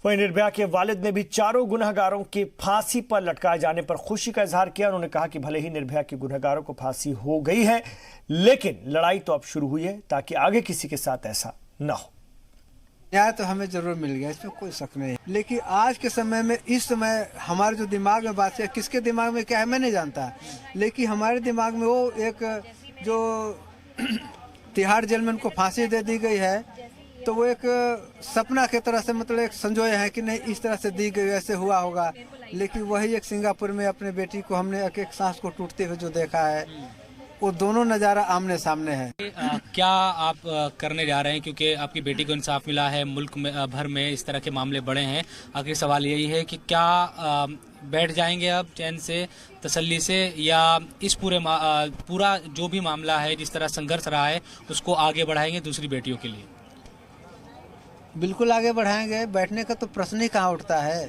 वहीं निर्भया के वालिद ने भी चारों गुनहगारों के फांसी पर लटकाए जाने पर खुशी का इजहार किया। उन्होंने कहा कि भले ही निर्भया के गुनहगारों को फांसी हो गई है, लेकिन लड़ाई तो अब शुरू हुई है ताकि आगे किसी के साथ ऐसा न हो। न्याय तो हमें जरूर मिल गया, इसमें कोई शक नहीं। लेकिन आज के समय में, इस समय हमारे जो दिमाग में बात है, किसके दिमाग में क्या है मैं नहीं जानता, लेकिन हमारे दिमाग में वो एक जो तिहाड़ जेल में उनको फांसी दे दी गई है, तो वो एक सपना की तरह से, मतलब एक संजोए है कि नहीं इस तरह से दी गई, ऐसे हुआ होगा। लेकिन वही एक सिंगापुर में अपने बेटी को हमने एक एक सांस को टूटते हुए जो देखा है, वो दोनों नज़ारा आमने सामने है। क्या आप करने जा रहे हैं, क्योंकि आपकी बेटी को इंसाफ मिला है, मुल्क में भर में इस तरह के मामले बढ़े हैं। आखिरी सवाल यही है कि क्या बैठ जाएंगे अब चैन से, तसल्ली से, या इस पूरा जो भी मामला है, जिस तरह संघर्ष रहा है, उसको आगे बढ़ाएंगे दूसरी बेटियों के लिए? बिल्कुल आगे बढ़ाएंगे, बैठने का तो प्रश्न ही कहाँ उठता है।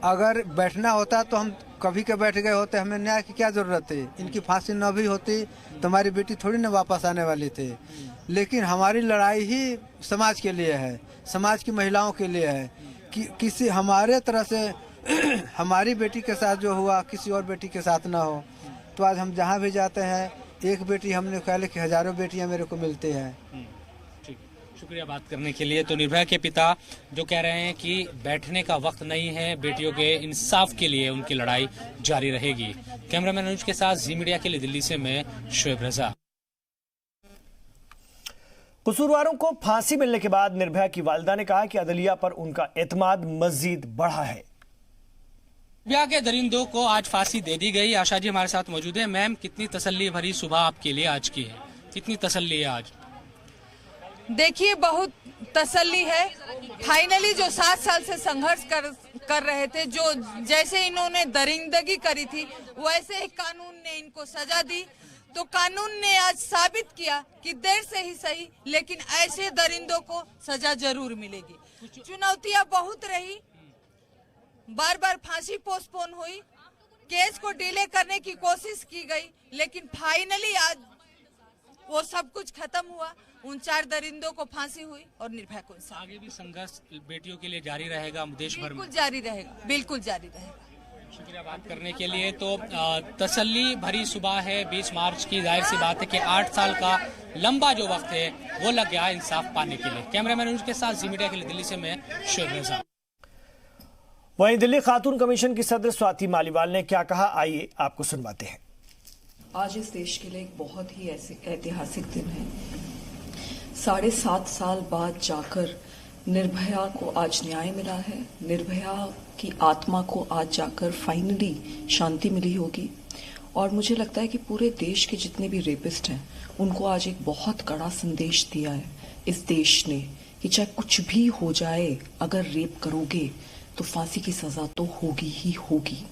अगर बैठना होता तो हम कभी के बैठ गए होते, हमें न्याय की क्या जरूरत थी। इनकी फांसी न भी होती तो हमारी बेटी थोड़ी ना वापस आने वाली थी। लेकिन हमारी लड़ाई ही समाज के लिए है, समाज की महिलाओं के लिए है कि किसी हमारे तरह से हमारी बेटी के साथ जो हुआ किसी और बेटी के साथ ना हो। तो आज हम जहाँ भी जाते हैं, एक बेटी हमने कहा कि हजारों बेटियाँ मेरे को मिलती हैं। शुक्रिया बात करने के लिए। तो निर्भया के पिता जो कह रहे हैं कि बैठने का वक्त नहीं है, बेटियों के इंसाफ के लिए उनकी लड़ाई जारी रहेगी। कैमरामैन अनुज के साथ जी मीडिया के लिए दिल्ली से मैं शोएब रजा। कसूरवारों को फांसी मिलने के बाद निर्भया की वालिदा ने कहा कि अदलिया पर उनका एतमाद मजीद बढ़ा है। निर्भया के दरिंदों को आज फांसी दे दी गई। आशा जी हमारे साथ मौजूद है। मैम, कितनी तसल्ली भरी सुबह आपके लिए आज की है, कितनी तसल्ली है आज? देखिए, बहुत तसल्ली है। फाइनली जो 7 साल से संघर्ष कर रहे थे, जो जैसे इन्होंने दरिंदगी करी थी, वैसे ही कानून ने इनको सजा दी। तो कानून ने आज साबित किया कि देर से ही सही, लेकिन ऐसे दरिंदों को सजा जरूर मिलेगी। चुनौतियां बहुत रही, बार बार फांसी पोस्टपोन हुई, केस को डिले करने की कोशिश की गई, लेकिन फाइनली आज वो सब कुछ खत्म हुआ। उन 4 दरिंदों को फांसी हुई और निर्भया को इंसाफ। आगे भी संघर्ष बेटियों के लिए जारी रहेगा देश भर में? बिल्कुल जारी रहेगा, बिल्कुल जारी रहेगा। शुक्रिया बात करने के लिए। तो तसल्ली भरी सुबह है 20 मार्च की। जाहिर सी बात है कि 8 साल का लंबा जो वक्त है वो लग गया इंसाफ पाने के लिए। कैमरामैन अनुज के साथ जी मीडिया के लिए दिल्ली से मैं शोएब रजा। वहीं दिल्ली खातून कमीशन की सदर स्वाति मालीवाल ने क्या कहा, आइए आपको सुनवाते हैं। आज इस देश के लिए एक बहुत ही ऐतिहासिक दिन है। 7.5 साल बाद जाकर निर्भया को आज न्याय मिला है। निर्भया की आत्मा को आज जाकर फाइनली शांति मिली होगी। और मुझे लगता है कि पूरे देश के जितने भी रेपिस्ट हैं, उनको आज एक बहुत कड़ा संदेश दिया है इस देश ने कि चाहे कुछ भी हो जाए, अगर रेप करोगे तो फांसी की सजा तो होगी ही होगी।